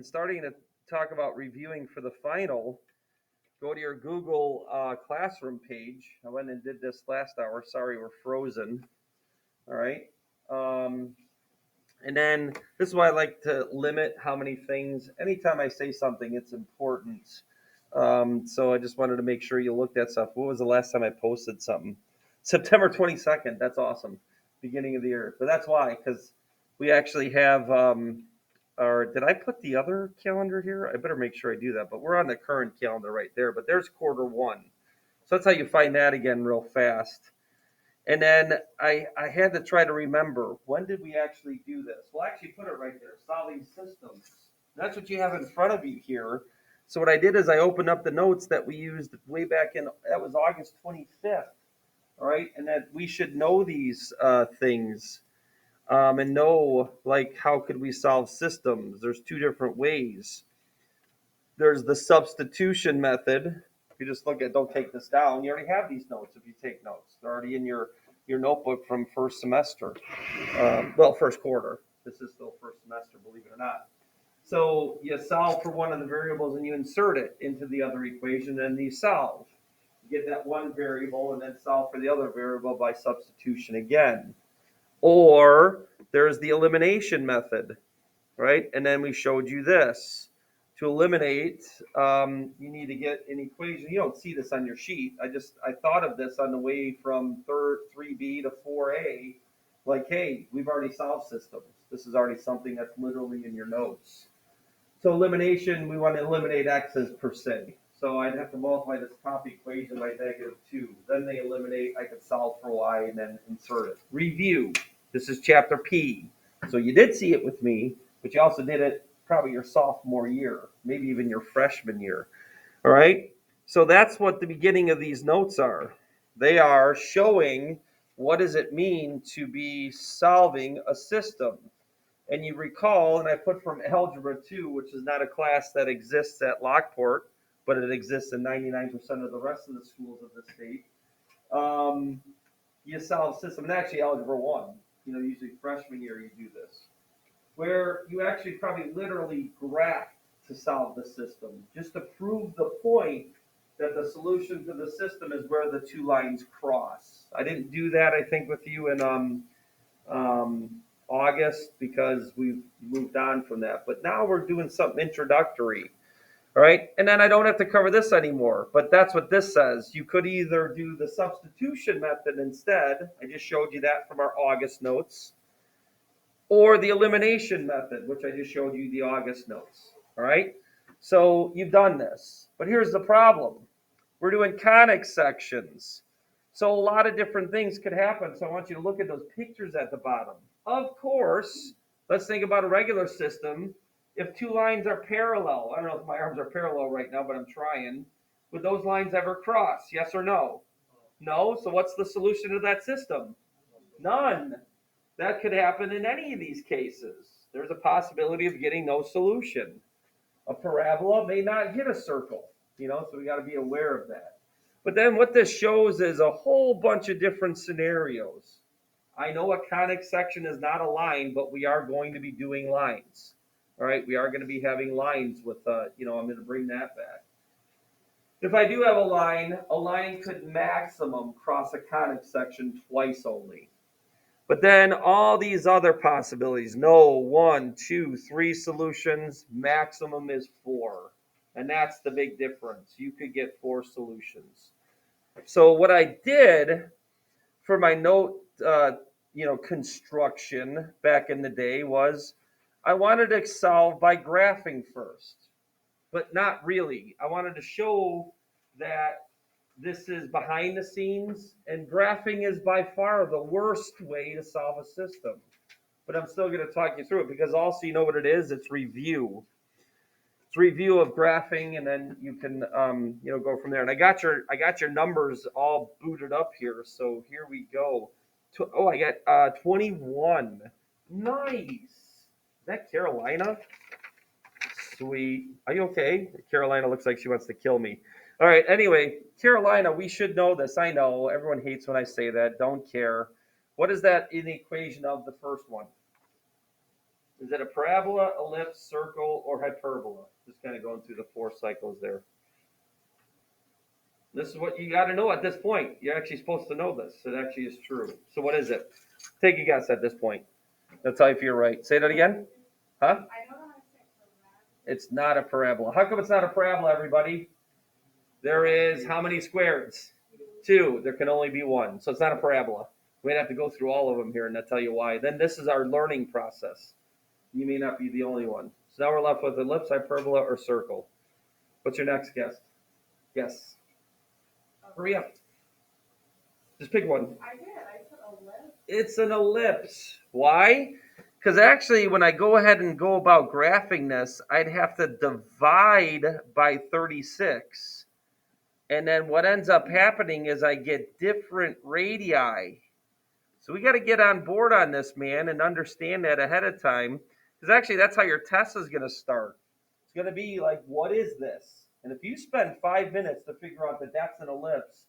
and starting to talk about reviewing for the final, go to your Google Classroom page. I went and did this last hour. Sorry, we're frozen. All right. Um, and then this is why I like to limit how many things. Anytime I say something, it's important. So I just wanted to make sure you looked at stuff. What was the last time I posted something? September 22nd. That's awesome. Beginning of the year. But that's why, because we actually have. Or did I put the other calendar here? I better make sure I do that. But we're on the current calendar right there. But there's quarter 1. So that's how you find that again real fast. And then I had to try to remember, when did we actually do this? We'll actually put it right there, solving systems. That's what you have in front of you here. So what I did is I opened up the notes that we used way back in, that was August 25th, all right? And that we should know these things and know, like, how could we solve systems? There's 2 different ways. There's the substitution method. If you just look at, don't take this down. You already have these notes if you take notes. They're already in your notebook from first semester. First quarter. This is still first semester, believe it or not. So you solve for one of the variables and you insert it into the other equation, and you solve. You get that one variable and then solve for the other variable by substitution again. Or there's the elimination method, right? And then we showed you this. To eliminate, you need to get an equation. You don't see this on your sheet. I thought of this on the way from 3B to 4A. Like, hey, we've already solved systems. This is already something that's literally in your notes. So elimination, we want to eliminate x's per se. So I'd have to multiply this top equation by -2. Then they eliminate, I could solve for y and then insert it. Review. This is chapter P. So you did see it with me, but you also did it probably your sophomore year, maybe even your freshman year. All right. So that's what the beginning of these notes are. They are showing what does it mean to be solving a system. And you recall, and I put from Algebra 2, which is not a class that exists at Lockport, but it exists in 99% of the rest of the schools of the state. You solve system, and actually Algebra 1, usually freshman year you do this, where you actually probably literally graph to solve the system, just to prove the point that the solution to the system is where the 2 lines cross. I didn't do that, I think, with you in August because we've moved on from that. But now we're doing something introductory. All right. And then I don't have to cover this anymore. But that's what this says. You could either do the substitution method instead. I just showed you that from our August notes. Or the elimination method, which I just showed you the August notes. All right. So you've done this. But here's the problem. We're doing conic sections. So a lot of different things could happen. So I want you to look at those pictures at the bottom. Of course, let's think about a regular system. If 2 lines are parallel, I don't know if my arms are parallel right now, but I'm trying. Would those lines ever cross? Yes or no? No. So what's the solution to that system? None. That could happen in any of these cases. There's a possibility of getting no solution. A parabola may not hit a circle, so we got to be aware of that. But then what this shows is a whole bunch of different scenarios. I know a conic section is not a line, but we are going to be doing lines. All right, we are going to be having lines with, I'm going to bring that back. If I do have a line could maximum cross a conic section twice only. But then all these other possibilities, no 1, 2, 3 solutions, maximum is 4. And that's the big difference. You could get 4 solutions. So what I did for my note, construction back in the day was I wanted to solve by graphing first, but not really. I wanted to show that this is behind the scenes, and graphing is by far the worst way to solve a system. But I'm still going to talk you through it because also you know what it is. It's review. It's review of graphing, and then you can go from there. And I got your numbers all booted up here. So here we go. I got 21. Nice. Is that Carolina? Sweet. Are you okay? Carolina looks like she wants to kill me. All right. Anyway, Carolina, we should know this. I know everyone hates when I say that. Don't care. What is that in the equation of the first one? Is it a parabola, ellipse, circle, or hyperbola? Just kind of going through the 4 cycles there. This is what you got to know at this point. You're actually supposed to know this. It actually is true. So what is it? Take a guess at this point. That's how if you're right. Say that again. Huh? It's not a parabola. How come it's not a parabola, everybody? There is how many squares? 2. There can only be 1. So it's not a parabola. We'd have to go through all of them here and I'll tell you why. Then this is our learning process. You may not be the only one. So now we're left with ellipse, hyperbola, or circle. What's your next guess? Yes. Hurry up. Just pick one. I did. I put ellipse. It's an ellipse. Why? Because actually, when I go ahead and go about graphing this, I'd have to divide by 36. And then what ends up happening is I get different radii. So we got to get on board on this, man, and understand that ahead of time. Because actually, that's how your test is going to start. It's going to be like, what is this? And if you spend 5 minutes to figure out that that's an ellipse,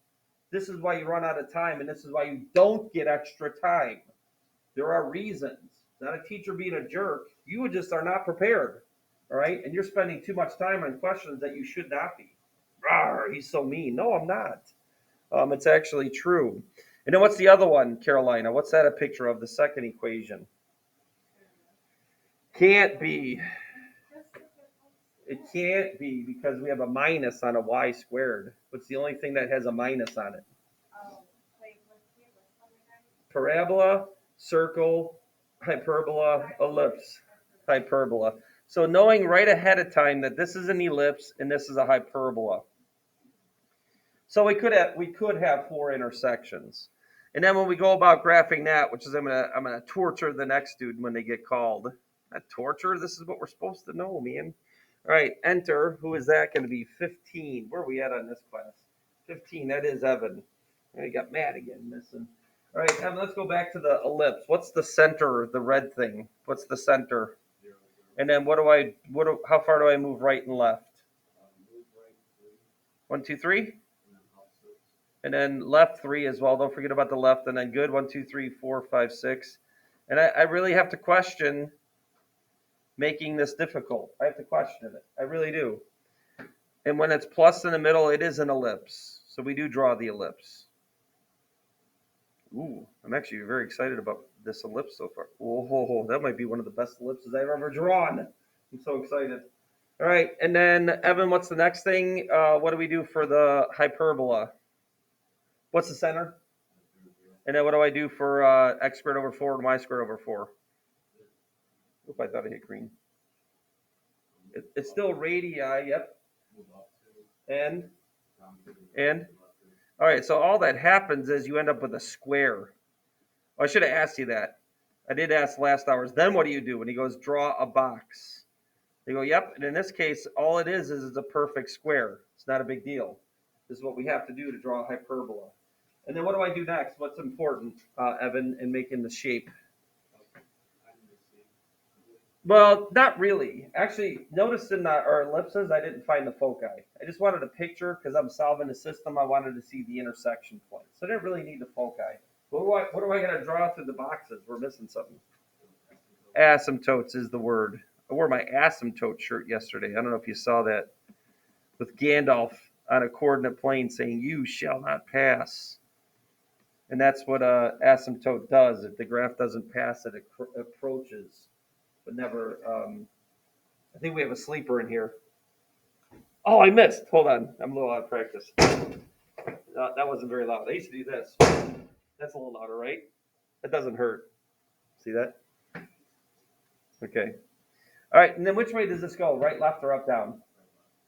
this is why you run out of time, and this is why you don't get extra time. There are reasons. It's not a teacher being a jerk. You just are not prepared, all right? And you're spending too much time on questions that you should not be. Rawr, he's so mean. No, I'm not. It's actually true. And then what's the other one, Carolina? What's that a picture of, the second equation? Can't be. It can't be because we have a minus on a y squared. What's the only thing that has a minus on it? Parabola, circle, hyperbola, ellipse, hyperbola. So knowing right ahead of time that this is an ellipse and this is a hyperbola. So we could have 4 intersections. And then when we go about graphing that, which is I'm gonna torture the next student when they get called. Not torture, this is what we're supposed to know, man. All right, enter. Who is that going to be? 15. Where are we at on this class? 15. That is Evan. And he got mad again, missing. All right, Evan, let's go back to the ellipse. What's the center, the red thing? What's the center? And then how far do I move right and left? 1, 2, 3. And then left 3 as well. Don't forget about the left. And then good. 1, 2, 3, 4, 5, 6. And I really have to question making this difficult. I have to question it. I really do. And when it's plus in the middle, it is an ellipse. So we do draw the ellipse. Ooh, I'm actually very excited about this ellipse so far. Whoa, that might be one of the best ellipses I've ever drawn. I'm so excited. All right, and then Evan, what's the next thing? What do we do for the hyperbola? What's the center? And then what do I do for x squared over 4 and y squared over 4? Oop, I thought I hit green. It's still radii, yep. And? All right, so all that happens is you end up with a square. Oh, I should have asked you that. I did ask last hours. Then what do you do? And he goes, draw a box. They go, yep. And in this case, all it is it's a perfect square. It's not a big deal. This is what we have to do to draw a hyperbola. And then what do I do next? What's important, Evan, in making the shape? Well, not really. Actually, notice in our ellipses, I didn't find the foci. I just wanted a picture because I'm solving the system. I wanted to see the intersection points. So I didn't really need the foci. What do I got to draw through the boxes? We're missing something. Asymptotes is the word. I wore my asymptote shirt yesterday. I don't know if you saw that. With Gandalf on a coordinate plane saying, "You shall not pass." And that's what asymptote does. If the graph doesn't pass, it approaches. But never, I think we have a sleeper in here. Oh, I missed. Hold on. I'm a little out of practice. That wasn't very loud. I used to do this. That's a little louder, right? That doesn't hurt. See that? Okay. All right. And then which way does this go? Right, left, or up, down?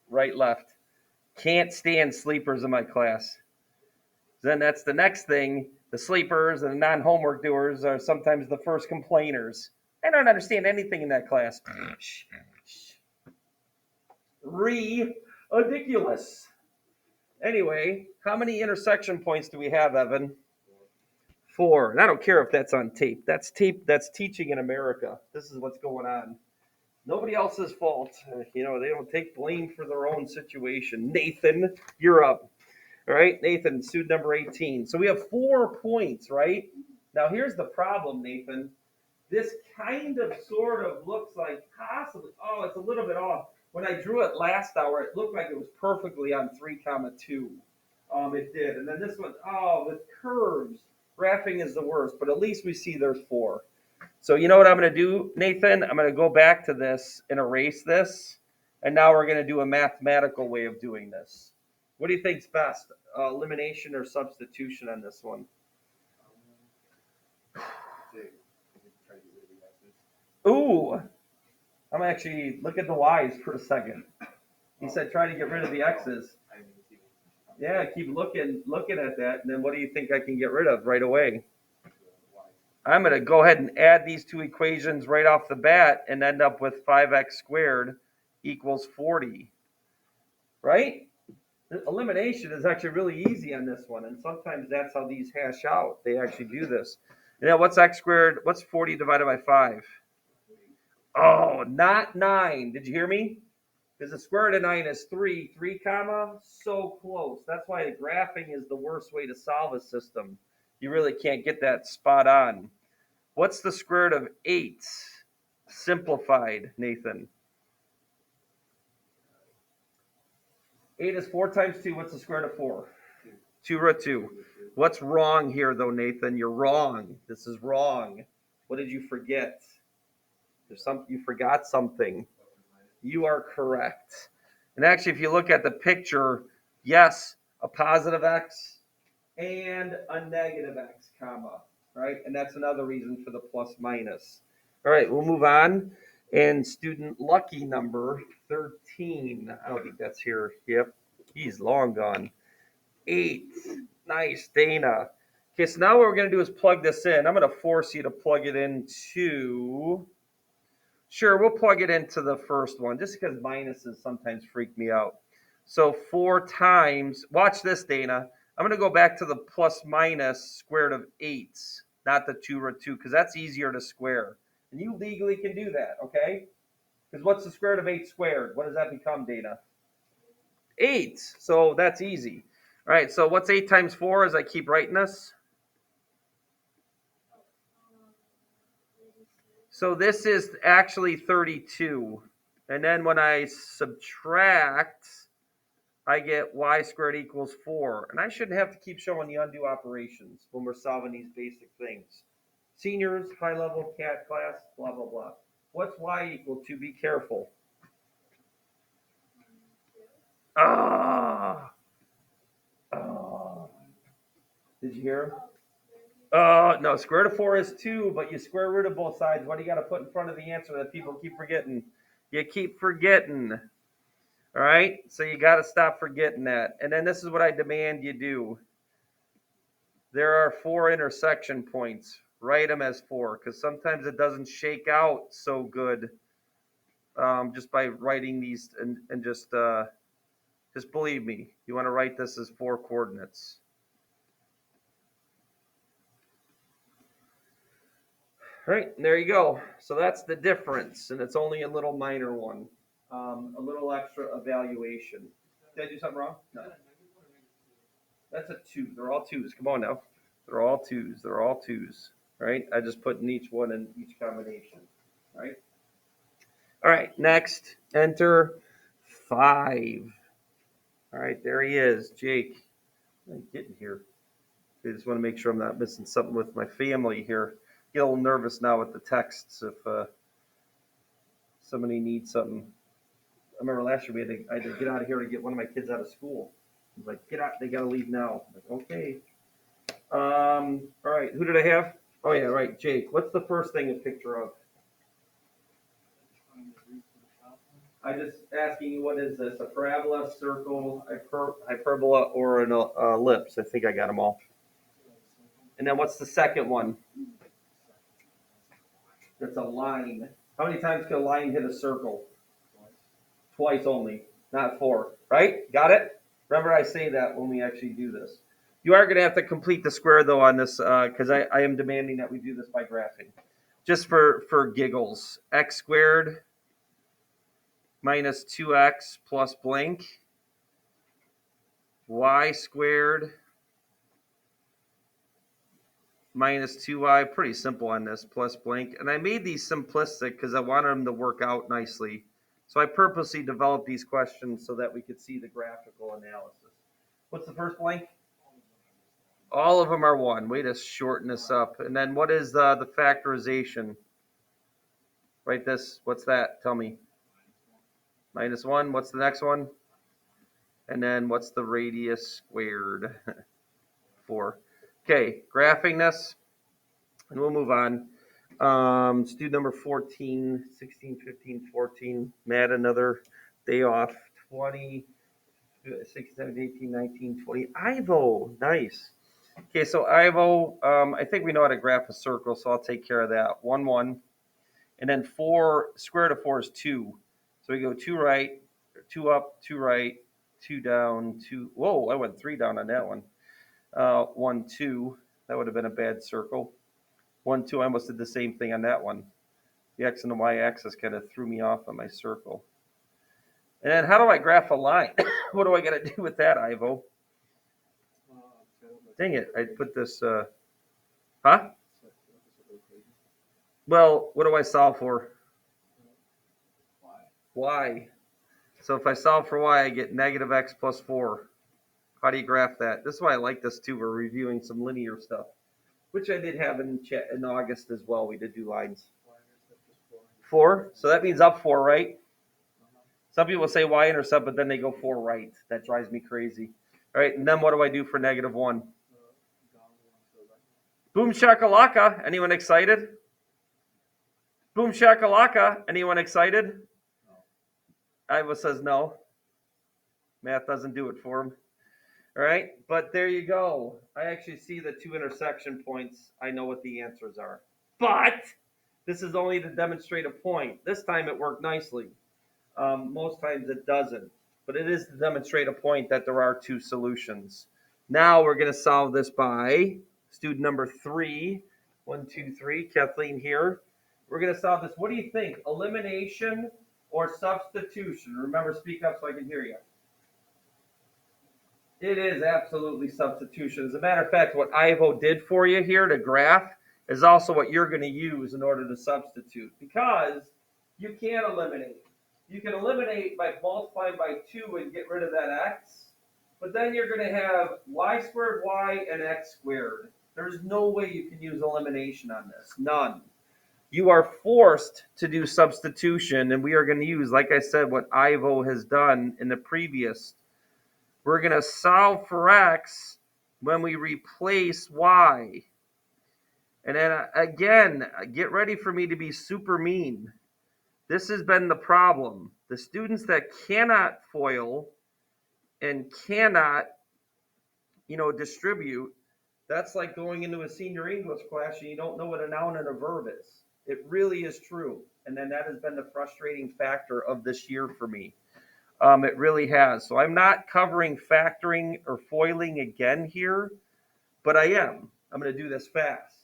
Right, left. Can't stand sleepers in my class. Then that's the next thing. The sleepers and the non-homework doers are sometimes the first complainers. I don't understand anything in that class. Ridiculous. Anyway, how many intersection points do we have, Evan? 4. And I don't care if that's on tape. That's teaching in America. This is what's going on. Nobody else's fault. They don't take blame for their own situation. Nathan, you're up. All right, Nathan, student number 18. So we have 4 points, right? Now here's the problem, Nathan. This kind of sort of looks like possibly, oh, it's a little bit off. When I drew it last hour, it looked like it was perfectly on 3, 2. It did. And then this one, oh, with curves. Graphing is the worst, but at least we see there's 4. So you know what I'm going to do, Nathan? I'm going to go back to this and erase this. And now we're going to do a mathematical way of doing this. What do you think's best, elimination or substitution on this one? Ooh, I'm actually, look at the Y's for a second. He said try to get rid of the X's. Yeah, keep looking at that, and then what do you think I can get rid of right away? I'm going to go ahead and add these 2 equations right off the bat and end up with 5x squared equals 40. Right? Elimination is actually really easy on this one, and sometimes that's how these hash out. They actually do this. You know, what's x squared? What's 40 divided by 5? Oh, not 9. Did you hear me? Because the square root of 9 is 3. 3 comma, so close. That's why the graphing is the worst way to solve a system. You really can't get that spot on. What's the square root of 8? Simplified, Nathan. 8 is 4 times 2. What's the square root of 4? 2 root 2. What's wrong here, though, Nathan? You're wrong. This is wrong. What did you forget? You forgot something. You are correct. And actually, if you look at the picture, yes, a positive x and a negative x, comma, right? And that's another reason for the plus minus. All right, we'll move on. And student lucky number 13. I don't think that's here. Yep, he's long gone. 8. Nice, Dana. Okay, so now what we're going to do is plug this in. I'm going to force you to plug it into... Sure, we'll plug it into the first one, just because minuses sometimes freak me out. So 4 times, watch this, Dana. I'm going to go back to the plus minus square root of 8, not the 2 root 2, because that's easier to square. And you legally can do that, okay? Because what's the square root of 8 squared? What does that become, Dana? 8. So that's easy. All right, so what's 8 times 4 as I keep writing this? So this is actually 32. And then when I subtract, I get y squared equals 4. And I shouldn't have to keep showing the undo operations when we're solving these basic things. Seniors, high-level CAT class, blah, blah, blah. What's y equal to? Be careful. Did you hear? No, square root of 4 is 2, but you square root of both sides. What do you got to put in front of the answer that people keep forgetting? You keep forgetting. All right? So you got to stop forgetting that. And then this is what I demand you do. There are 4 intersection points. Write them as 4, because sometimes it doesn't shake out so good just by writing these and just believe me. You want to write this as 4 coordinates. All right, there you go. So that's the difference, and it's only a little minor one, a little extra evaluation. Did I do something wrong? No. That's a 2. They're all 2s. Come on now. They're all 2s. They're all 2s. Right? I just put in each one in each combination. Right? All right, next, enter 5. All right, there he is, Jake. I'm getting here. I just want to make sure I'm not missing something with my family here. Get a little nervous now with the texts if somebody needs something. I remember last year I had to get out of here to get one of my kids out of school. I was like, get out, they gotta leave now. I'm like, okay. All right, who did I have? Oh yeah, right, Jake. What's the first thing a picture of? I'm just asking you, what is this? A parabola, circle, hyperbola, or an ellipse? I think I got them all. And then what's the second one? That's a line. How many times can a line hit a circle? Twice only, not 4. Right? Got it? Remember, I say that when we actually do this. You are going to have to complete the square, though, on this, because I am demanding that we do this by graphing. Just for giggles. X squared minus 2x plus blank. Y squared minus 2y, pretty simple on this, plus blank. And I made these simplistic because I wanted them to work out nicely. So I purposely developed these questions so that we could see the graphical analysis. What's the first blank? All of them are 1. Way to shorten this up. And then what is the factorization? Write this. What's that? Tell me. Minus 1. What's the next one? And then what's the radius squared? 4. Okay, graphing this. And we'll move on. Student number 14, 16, 15, 14. Matt, another day off. 20, 16, 17, 18, 19, 20. Ivo, nice. Okay, so Ivo, I think we know how to graph a circle, so I'll take care of that. 1, 1. And then 4, square root of 4 is 2. So we go 2 right, 2 up, 2 right, 2 down, 2. Whoa, I went 3 down on that one. 1, 2. That would have been a bad circle. 1, 2. I almost did the same thing on that one. The x and the y axis kind of threw me off on my circle. And then how do I graph a line? What do I got to do with that, Ivo? Dang it, I put this, huh? Well, what do I solve for? Y. So if I solve for y, I get negative x plus 4. How do you graph that? This is why I like this too. We're reviewing some linear stuff, which I did have in August as well. We did do lines. 4. So that means up 4, right? Some people say y-intercept, but then they go 4 right. That drives me crazy. All right, and then what do I do for negative 1? Boom shakalaka. Anyone excited? Boom shakalaka. Anyone excited? Iva says no. Math doesn't do it for him. All right, but there you go. I actually see the 2 intersection points. I know what the answers are. But this is only to demonstrate a point. This time it worked nicely. Most times it doesn't. But it is to demonstrate a point that there are 2 solutions. Now we're going to solve this by student number 3. 1, 2, 3. Kathleen here. We're going to solve this. What do you think? Elimination or substitution? Remember, speak up so I can hear you. It is absolutely substitution. As a matter of fact, what Ivo did for you here to graph is also what you're going to use in order to substitute, because you can't eliminate. You can eliminate by multiplying by 2 and get rid of that x, but then you're going to have y squared y and x squared. There's no way you can use elimination on this. None. You are forced to do substitution, and we are going to use, like I said, what Ivo has done in the previous. We're going to solve for x when we replace y. And then again, get ready for me to be super mean. This has been the problem. The students that cannot FOIL and cannot, distribute, that's like going into a senior English class and you don't know what a noun and a verb is. It really is true. And then that has been the frustrating factor of this year for me. It really has. So I'm not covering factoring or foiling again here, but I am. I'm going to do this fast.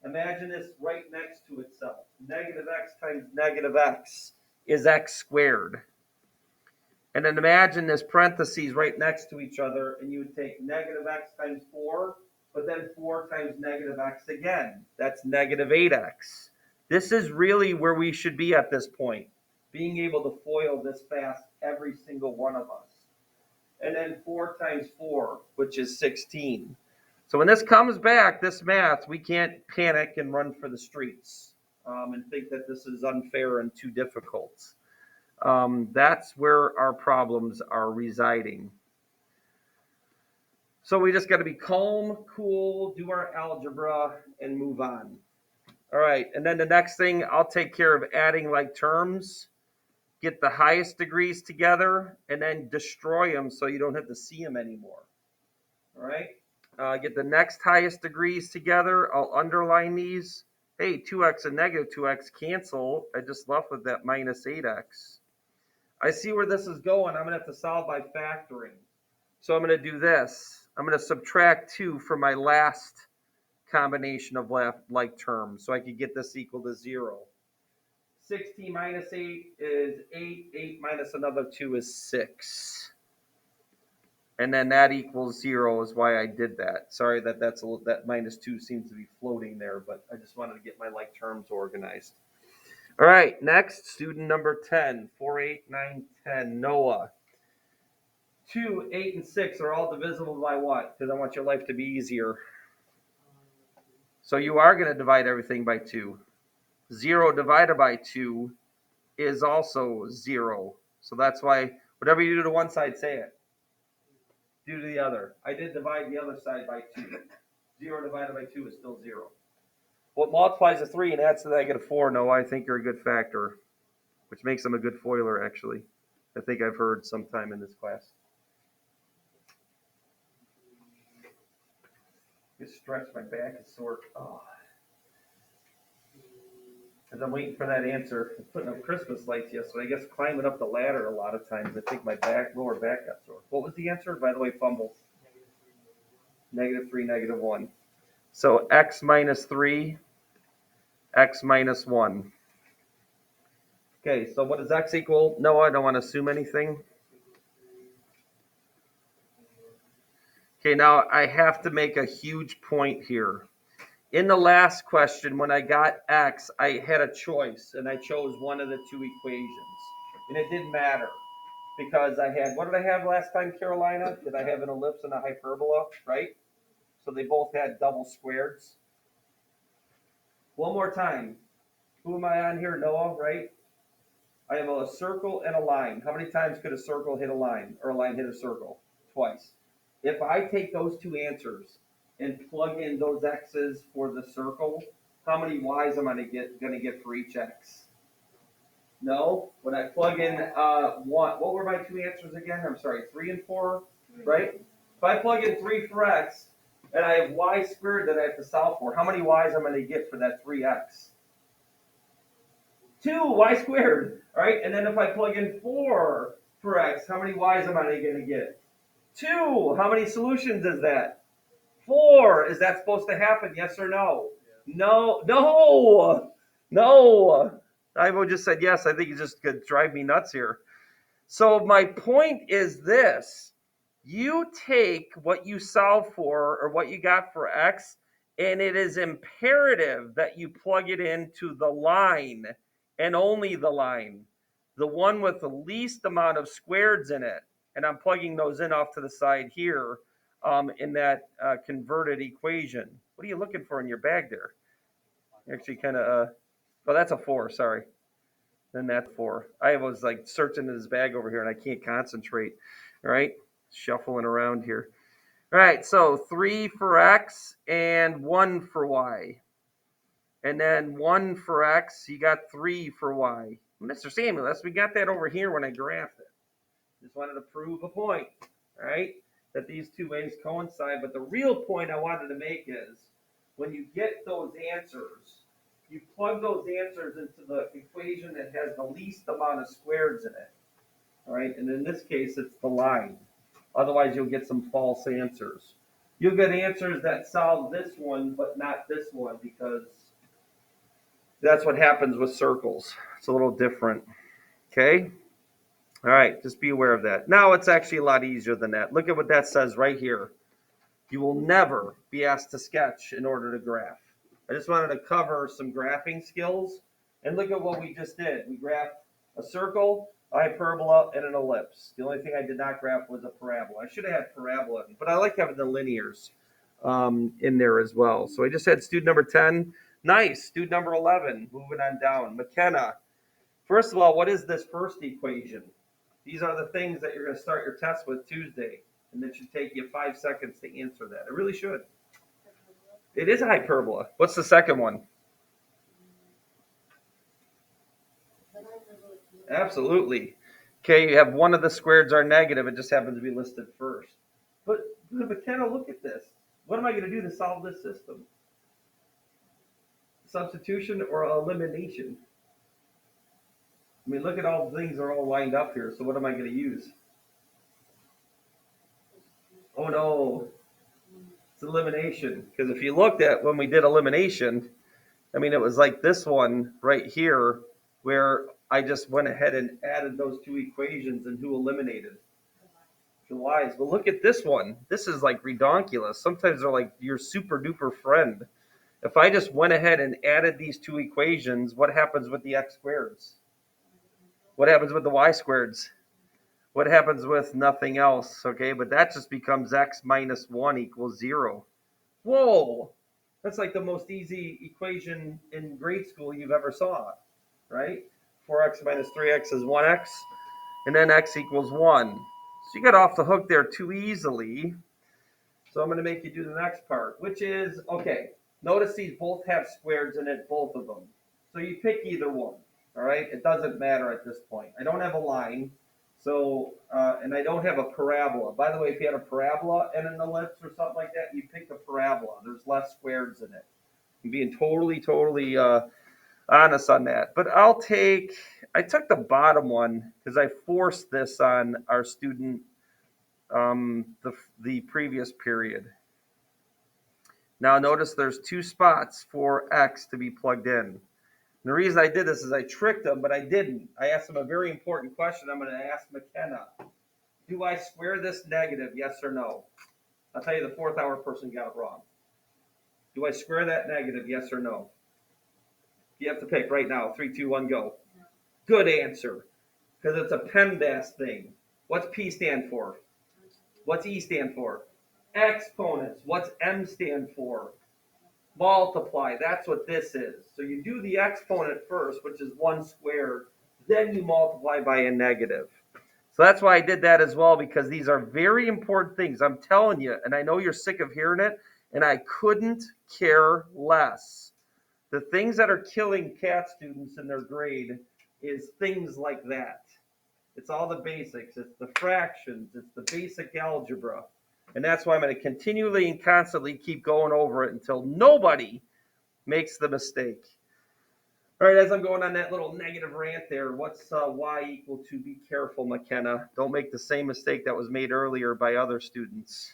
Imagine this right next to itself. Negative x times negative x is x squared. And then imagine this parentheses right next to each other, and you would take negative x times 4, but then 4 times negative x again. That's negative 8x. This is really where we should be at this point, being able to FOIL this fast, every single one of us. And then 4 times 4, which is 16. So when this comes back, this math, we can't panic and run for the streets and think that this is unfair and too difficult. That's where our problems are residing. So we just got to be calm, cool, do our algebra, and move on. All right, and then the next thing, I'll take care of adding like terms, get the highest degrees together, and then destroy them so you don't have to see them anymore. All right? Get the next highest degrees together. I'll underline these. Hey, 2x and negative 2x cancel. I just left with that minus 8x. I see where this is going. I'm going to have to solve by factoring. So I'm going to do this. I'm going to subtract 2 from my last combination of like terms so I could get this equal to 0. 16 minus 8 is 8. 8 minus another 2 is 6. And then that equals 0 is why I did that. Sorry that that minus 2 seems to be floating there, but I just wanted to get my like terms organized. All right, next, student number 10, 4, 8, 9, 10, Noah. 2, 8, and 6 are all divisible by what? Because I want your life to be easier. So you are going to divide everything by 2. 0 divided by 2 is also 0. So that's why whatever you do to one side, say it. Do to the other. I did divide the other side by 2. 0 divided by 2 is still 0. What multiplies a 3 and adds to the negative 4, Noah, I think you're a good factor, which makes them a good foiler, actually. I think I've heard sometime in this class. Just stretch, my back is sore. Oh. As I'm waiting for that answer, I was putting up Christmas lights yesterday. I guess climbing up the ladder a lot of times, I think my lower back got sore. What was the answer? By the way, fumble. -3, -1. So x minus 3, x minus 1. Okay, so what does x equal? No, I don't want to assume anything. Okay, now I have to make a huge point here. In the last question, when I got x, I had a choice, and I chose one of the two equations. And it didn't matter, because I had, what did I have last time, Carolina? Did I have an ellipse and a hyperbola, right? So they both had double squareds. One more time. Who am I on here? Noah, right? I have a circle and a line. How many times could a circle hit a line, or a line hit a circle? Twice. If I take those two answers and plug in those x's for the circle, how many y's am I going to get for each x? No. When I plug in what were my two answers again? I'm sorry, 3 and 4, right? If I plug in 3 for x, and I have y squared that I have to solve for, how many y's am I going to get for that 3x? 2 y squared, right? And then if I plug in 4 for x, how many y's am I going to get? 2. How many solutions is that? 4. Is that supposed to happen? Yes or no? No. I would just said yes. I think you just could drive me nuts here. So my point is this. You take what you solve for or what you got for x, and it is imperative that you plug it into the line and only the line, the one with the least amount of squareds in it. And I'm plugging those in off to the side here in that converted equation. What are you looking for in your bag there? Actually kind of, oh, that's a 4, sorry. Then that 4. I was like searching in his bag over here and I can't concentrate. All right, shuffling around here. All right, so 3 for x and 1 for y. And then 1 for x, you got 3 for y. Mr. Samuel, we got that over here when I graphed it. Just wanted to prove a point, all right, that these two ways coincide. But the real point I wanted to make is when you get those answers, you plug those answers into the equation that has the least amount of squareds in it, all right? And in this case, it's the line. Otherwise, you'll get some false answers. You'll get answers that solve this one, but not this one, because that's what happens with circles. It's a little different, okay? All right, just be aware of that. Now it's actually a lot easier than that. Look at what that says right here. You will never be asked to sketch in order to graph. I just wanted to cover some graphing skills. And look at what we just did. We graphed a circle, a hyperbola, and an ellipse. The only thing I did not graph was a parabola. I should have had parabola, but I like having the linears in there as well. So I just had student number 10. Nice. Student number 11. Moving on down. McKenna. First of all, what is this first equation? These are the things that you're going to start your test with Tuesday, and it should take you 5 seconds to answer that. It really should. It is a hyperbola. What's the second one? Absolutely. Okay, you have one of the squareds are negative. It just happens to be listed first. But McKenna, look at this. What am I going to do to solve this system? Substitution or elimination? I mean, look at all the things are all lined up here. So what am I going to use? Oh, no. It's elimination. Because if you looked at when we did elimination, I mean, it was like this one right here where I just went ahead and added those two equations and who eliminated? the y's. But look at this one. This is like redonkulous. Sometimes they're like your super duper friend. If I just went ahead and added these two equations, what happens with the x squareds? What happens with the y squareds? What happens with nothing else? Okay, but that just becomes x minus 1 equals 0. Whoa! That's like the most easy equation in grade school you've ever saw, right? 4x minus 3x is 1x, and then x equals 1. So you got off the hook there too easily. So I'm going to make you do the next part, which is, okay, notice these both have squares in it, both of them. So you pick either one, all right? It doesn't matter at this point. I don't have a line, so, and I don't have a parabola. By the way, if you had a parabola and an ellipse or something like that, you pick a parabola. There's less squares in it. I'm being totally honest on that. But I took the bottom one because I forced this on our student the previous period. Now notice there's two spots for x to be plugged in. And the reason I did this is I tricked them, but I didn't. I asked them a very important question. I'm going to ask McKenna. Do I square this negative, yes or no? I'll tell you the fourth hour person got it wrong. Do I square that negative, yes or no? You have to pick right now. 3, 2, 1, go. No. Good answer. Because it's a PEMDAS thing. What's P stand for? What's E stand for? Exponents. What's M stand for? Multiply. That's what this is. So you do the exponent first, which is 1 squared. Then you multiply by a negative. So that's why I did that as well, because these are very important things. I'm telling you, and I know you're sick of hearing it, and I couldn't care less. The things that are killing CAT students in their grade is things like that. It's all the basics. It's the fractions. It's the basic algebra. And that's why I'm going to continually and constantly keep going over it until nobody makes the mistake. All right, as I'm going on that little negative rant there, what's y equal to? Be careful, McKenna. Don't make the same mistake that was made earlier by other students.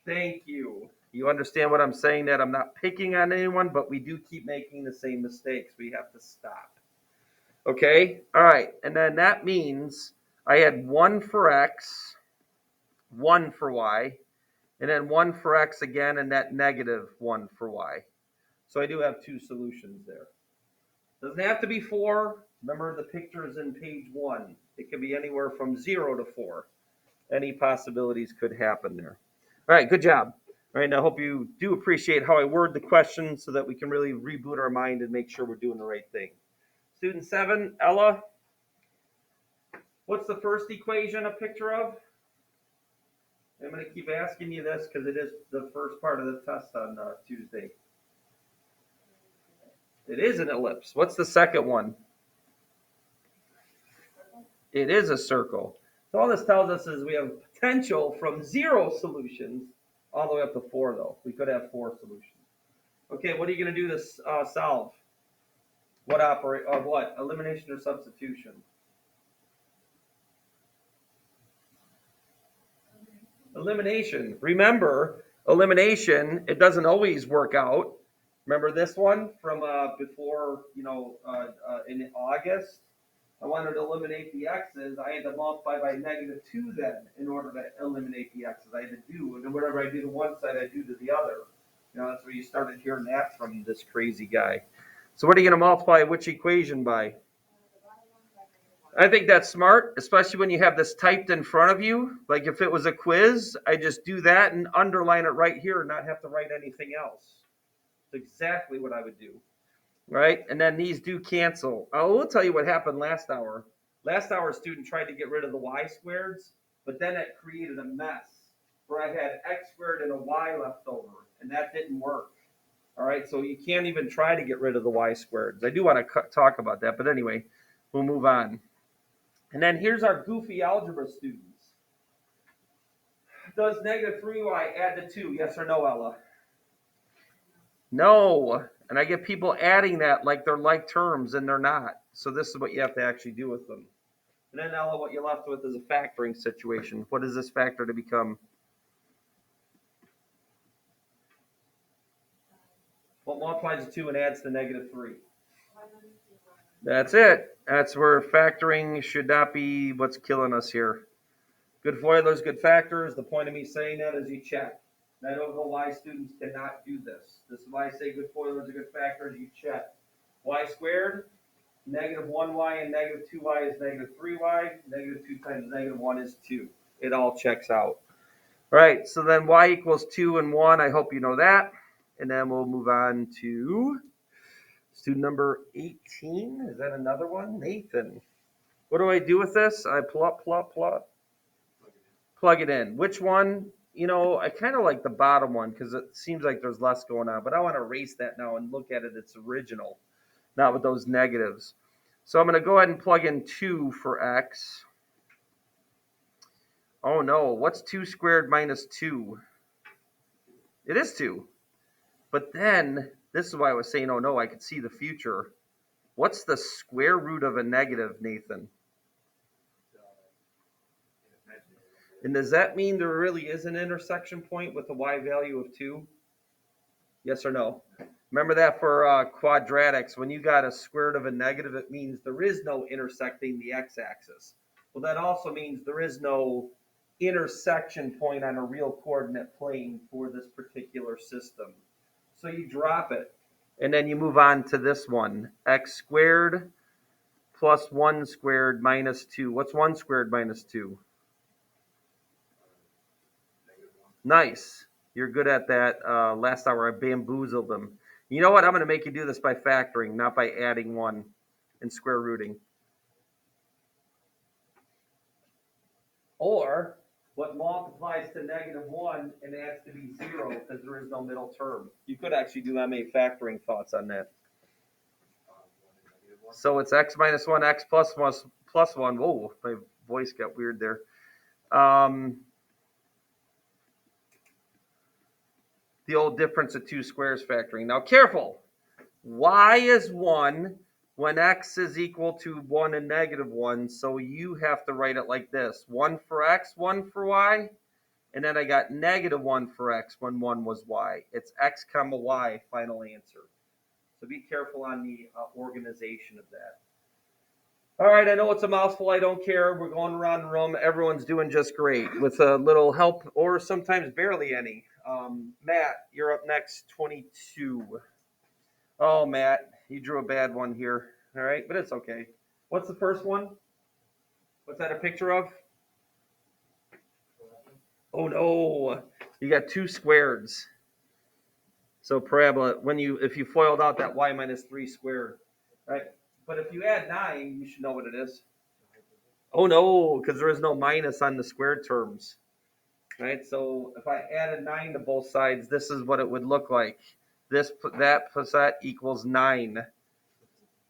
Thank you. You understand what I'm saying, that I'm not picking on anyone, but we do keep making the same mistakes. We have to stop. Okay? All right. And then that means I had 1 for x, 1 for y, and then 1 for x again, and that negative 1 for y. So I do have 2 solutions there. Doesn't have to be 4. Remember, the picture is in page 1. It can be anywhere from 0 to 4. Any possibilities could happen there. All right, good job. All right, now I hope you do appreciate how I word the question so that we can really reboot our mind and make sure we're doing the right thing. Student 7, Ella, what's the first equation a picture of? I'm going to keep asking you this because it is the first part of the test on Tuesday. It is an ellipse. What's the second one? It is a circle. So all this tells us is we have potential from 0 solutions all the way up to 4, though. We could have 4 solutions. Okay, what are you going to do to solve? What? Elimination or substitution? Elimination. Remember, elimination, it doesn't always work out. Remember this one from before, in August? I wanted to eliminate the x's. I had to multiply by -2 then in order to eliminate the x's. I had to do, and then whatever I do to one side, I do to the other. That's where you started hearing that from this crazy guy. So what are you going to multiply which equation by? I think that's smart, especially when you have this typed in front of you. Like if it was a quiz, I just do that and underline it right here and not have to write anything else. It's exactly what I would do. Right? And then these do cancel. I will tell you what happened last hour. Last hour, a student tried to get rid of the y squareds, but then it created a mess where I had x squared and a y left over, and that didn't work. All right, so you can't even try to get rid of the y squareds. I do want to talk about that, but anyway, we'll move on. And then here's our goofy algebra students. Does -3y add to 2? Yes or no, Ella? No. And I get people adding that like they're like terms, and they're not. So this is what you have to actually do with them. And then, Ella, what you're left with is a factoring situation. What is this factor to become? What multiplies to 2 and adds to -3? That's it. That's where factoring should not be what's killing us here. Good FOILers, good factors. The point of me saying that is you check. And I don't know why students cannot do this. This is why I say good FOILers are good factors. You check. Y squared, negative 1y and negative 2y is negative 3y. Negative 2 times negative 1 is 2. It all checks out. All right, so then y equals 2 and 1. I hope you know that. And then we'll move on to student number 18. Is that another one? Nathan. What do I do with this? I plug it in. Which one? You know, I kind of like the bottom one because it seems like there's less going on. But I want to erase that now and look at it its original, not with those negatives. So I'm going to go ahead and plug in 2 for x. Oh no, what's 2 squared minus 2? It is 2. But then, this is why I was saying, oh no, I could see the future. What's the square root of a negative, Nathan? And does that mean there really is an intersection point with a y value of 2? Yes or no? Remember that for quadratics, when you got a square root of a negative, it means there is no intersecting the x-axis. Well, that also means there is no intersection point on a real coordinate plane for this particular system. So you drop it, and then you move on to this one, x squared plus 1 squared minus 2. What's 1 squared minus 2? Nice. You're good at that. Last hour, I bamboozled them. You know what? I'm going to make you do this by factoring, not by adding 1 and square rooting. Or what multiplies to negative 1 and adds to be 0 because there is no middle term. You could actually do MA factoring thoughts on that. So it's x minus 1, x plus 1. Whoa, my voice got weird there. The old difference of 2 squares factoring. Now, careful. Y is 1 when x is equal to 1 and negative 1. So you have to write it like this. 1 for x, 1 for y. And then I got negative 1 for x when 1 was y. It's x comma y, final answer. So be careful on the organization of that. All right, I know it's a mouthful. I don't care. We're going around the room. Everyone's doing just great with a little help or sometimes barely any. Matt, you're up next, 22. Oh, Matt, you drew a bad one here. All right, but it's okay. What's the first one? What's that a picture of? Oh, no. You got 2 squareds. So parabola, if you FOILed out that y minus 3 squared, right? But if you add 9, you should know what it is. Oh, no, because there is no minus on the squared terms. Right, so if I added 9 to both sides, this is what it would look like. That plus that equals 9.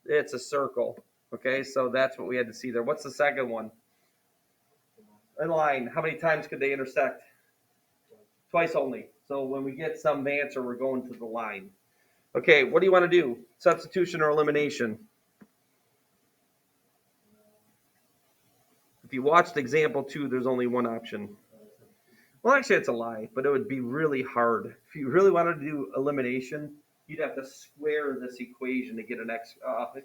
It's a circle. Okay, so that's what we had to see there. What's the second one? A line. How many times could they intersect? Twice only. So when we get some answer, we're going to the line. Okay, what do you want to do? Substitution or elimination? If you watched example 2, there's only one option. Well, actually, it's a lie, but it would be really hard. If you really wanted to do elimination, you'd have to square this equation to get an x.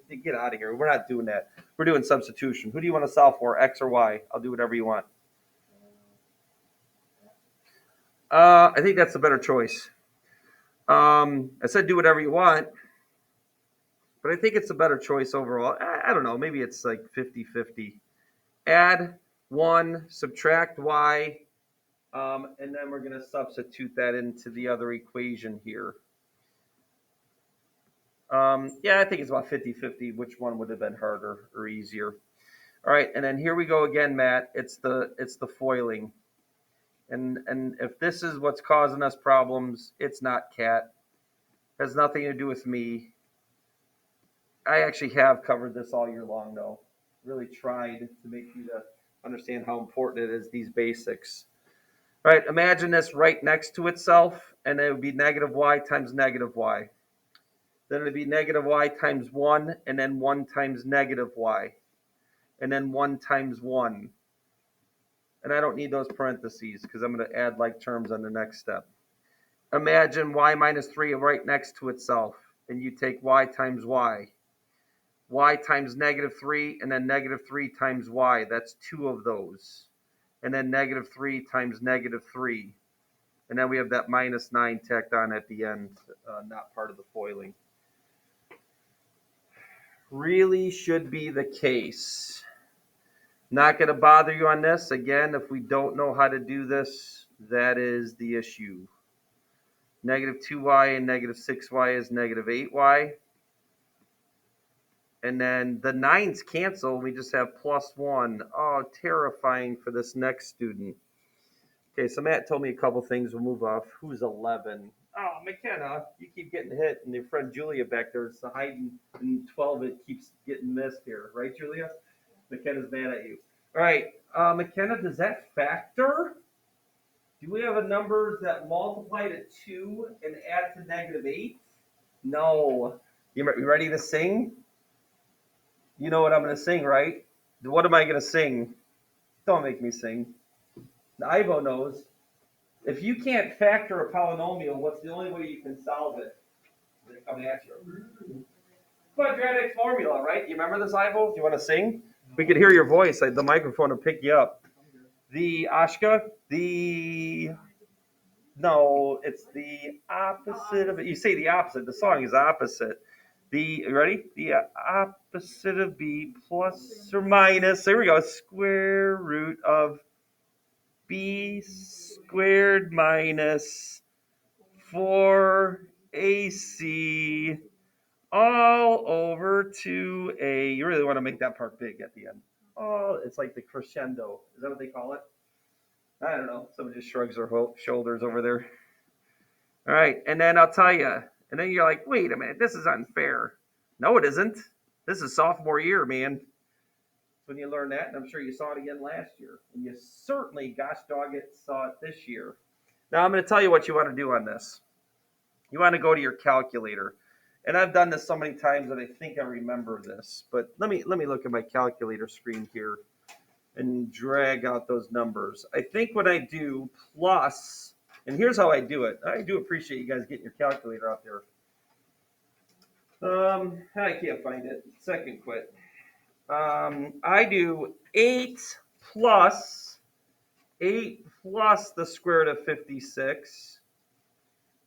To get out of here. We're not doing that. We're doing substitution. Who do you want to solve for, x or y? I'll do whatever you want. I think that's the better choice. I said do whatever you want, but I think it's a better choice overall. I don't know. Maybe it's like 50-50. Add 1, subtract y. And then we're going to substitute that into the other equation here. Yeah, I think it's about 50-50. Which one would have been harder or easier? All right, and then here we go again, Matt. It's the foiling. And if this is what's causing us problems, it's not Cat. It has nothing to do with me. I actually have covered this all year long, though. Really tried to make you to understand how important it is, these basics. All right, imagine this right next to itself, and it would be negative y times negative y. Then it would be negative y times 1, and then 1 times negative y. And then 1 times 1. And I don't need those parentheses because I'm going to add like terms on the next step. Imagine y minus 3 right next to itself, and you take y times y. Y times negative 3, and then negative 3 times y. That's 2 of those. and then negative 3 times negative 3. And then we have that minus 9 tacked on at the end, not part of the foiling. Really should be the case. Not going to bother you on this. Again, if we don't know how to do this, that is the issue. Negative 2y and negative 6y is negative 8y. And then the 9's cancel. We just have plus 1. Oh, terrifying for this next student. Okay, so Matt told me a couple things. We'll move off. Who's 11? Oh, McKenna, you keep getting hit. And your friend Julia back there is hiding in 12. It keeps getting missed here. Right, Julia? McKenna's mad at you. All right, McKenna, does that factor? Do we have a number that multiply to 2 and add to negative 8? No. You ready to sing? You know what I'm going to sing, right? What am I going to sing? Don't make me sing. Ivo knows. If you can't factor a polynomial, what's the only way you can solve it? They're coming at you. Quadratic formula, right? You remember this, Ivo? Do you want to sing? We could hear your voice. The microphone will pick you up. The Ashka, no, it's the opposite of it. You say the opposite. The song is opposite. You ready? The opposite of b plus or minus. There we go. Square root of b squared minus 4ac all over 2a. You really want to make that part big at the end. Oh, it's like the crescendo. Is that what they call it? I don't know. Someone just shrugs their shoulders over there. All right, and then I'll tell you. And then you're like, wait a minute, this is unfair. No, it isn't. This is sophomore year, man. When you learn that, and I'm sure you saw it again last year. And you certainly, gosh dog it, saw it this year. Now, I'm going to tell you what you want to do on this. You want to go to your calculator. And I've done this so many times that I think I remember this. But let me look at my calculator screen here and drag out those numbers. I think what I do plus, and here's how I do it. I do appreciate you guys getting your calculator out there. I can't find it. Second quit. I do 8 plus the square root of 56,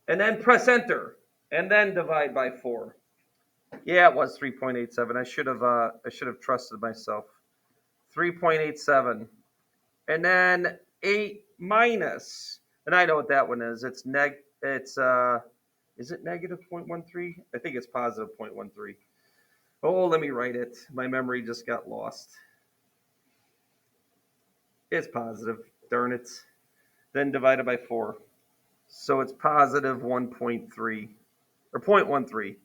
and then press enter, and then divide by 4. Yeah, it was 3.87. I should have trusted myself. 3.87, and then 8 minus, and I know what that one is. Is it negative 0.13? I think it's positive 0.13. Oh, let me write it. My memory just got lost. It's positive, darn it. Then divided by 4. So it's positive 1.3 or 0.13.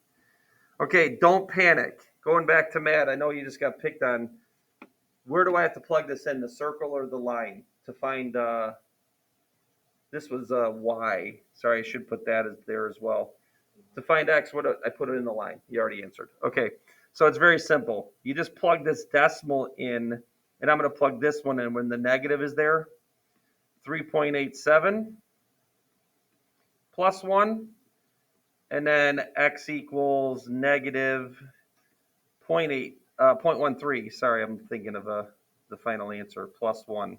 Okay, don't panic. Going back to Matt, I know you just got picked on. Where do I have to plug this in, the circle or the line, to find, this was y. Sorry, I should put that there as well. To find x, I put it in the line. You already answered. Okay, so it's very simple. You just plug this decimal in, and I'm going to plug this one in when the negative is there. 3.87 plus 1, and then x equals negative 0.13. Sorry, I'm thinking of the final answer, plus 1.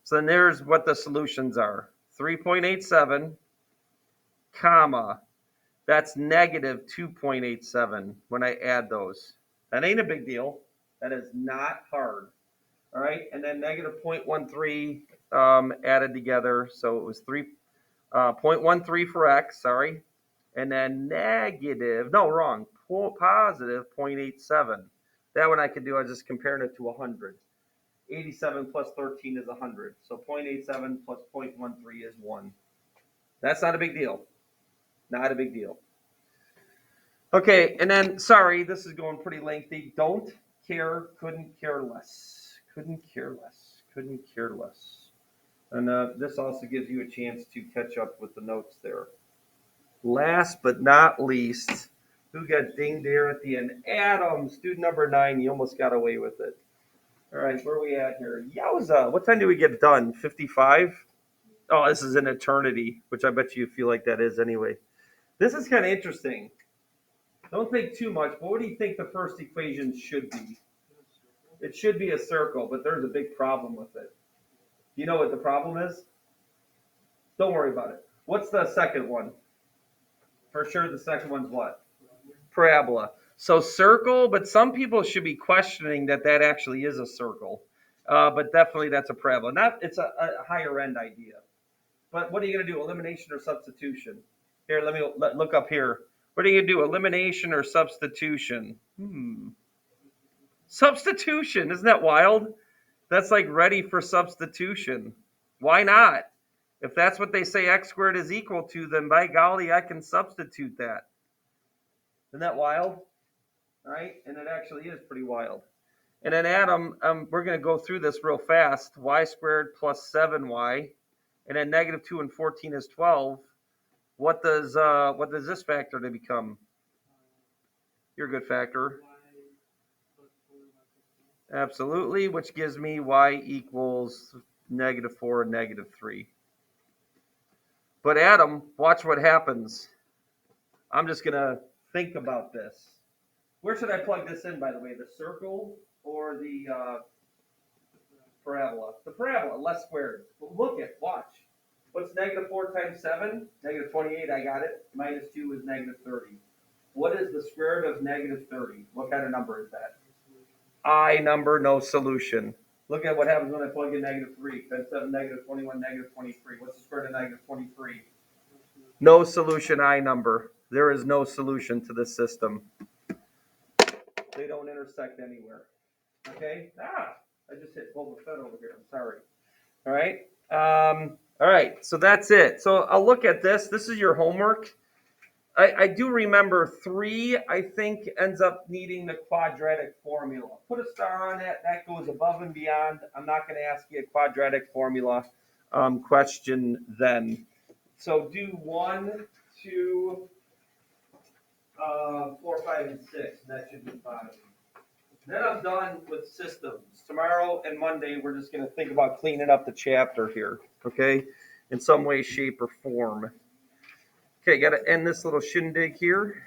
So then there's what the solutions are. 3.87, comma, that's negative 2.87 when I add those. That ain't a big deal. That is not hard. All right, and then negative 0.13 added together. So it was 0.13 for x, sorry. And then positive 0.87. That one I could do, I was just comparing it to 100. 87 plus 13 is 100. So 0.87 plus 0.13 is 1. That's not a big deal. Not a big deal. Okay, and then, sorry, this is going pretty lengthy. Don't care, couldn't care less. Couldn't care less. Couldn't care less. And this also gives you a chance to catch up with the notes there. Last but not least, who got dinged there at the end? Adam, student number 9. You almost got away with it. All right, where are we at here? Yowza, what time do we get done? 55? Oh, this is an eternity, which I bet you feel like that is anyway. This is kind of interesting. Don't think too much, but what do you think the first equation should be? It should be a circle, but there's a big problem with it. You know what the problem is? Don't worry about it. What's the second one? For sure, the second one's what? Parabola. So circle, but some people should be questioning that actually is a circle. But definitely that's a parabola. Not, it's a higher end idea. But what are you going to do? Elimination or substitution? Here, let me look up here. What are you going to do? Elimination or substitution? Substitution. Isn't that wild? That's like ready for substitution. Why not? If that's what they say x squared is equal to, then by golly, I can substitute that. Isn't that wild? Right? And it actually is pretty wild. And then Adam, we're going to go through this real fast. Y squared plus 7y, and then negative 2 and 14 is 12. What does this factor to become? You're a good factor. Absolutely, which gives me y equals negative 4 and negative 3. But Adam, watch what happens. I'm just going to think about this. Where should I plug this in, by the way? The circle or the parabola? The parabola, less squared. Look at, watch. What's negative 4 times 7? Negative 28, I got it. Minus 2 is negative 30. What is the square root of negative 30? What kind of number is that? I number, no solution. Look at what happens when I plug in negative 3. 10, 7, negative 21, negative 23. What's the square root of negative 23? No solution, I number. There is no solution to this system. They don't intersect anywhere. Okay? I just hit Boba Fett over here. I'm sorry. All right? All right, so that's it. So I'll look at this. This is your homework. I do remember 3, I think, ends up needing the quadratic formula. Put a star on that. That goes above and beyond. I'm not going to ask you a quadratic formula question then. So do 1, 2, 4, 5, and 6. That should be fine. Then I'm done with systems. Tomorrow and Monday, we're just going to think about cleaning up the chapter here, okay, in some way, shape, or form. Okay, got to end this little shindig here.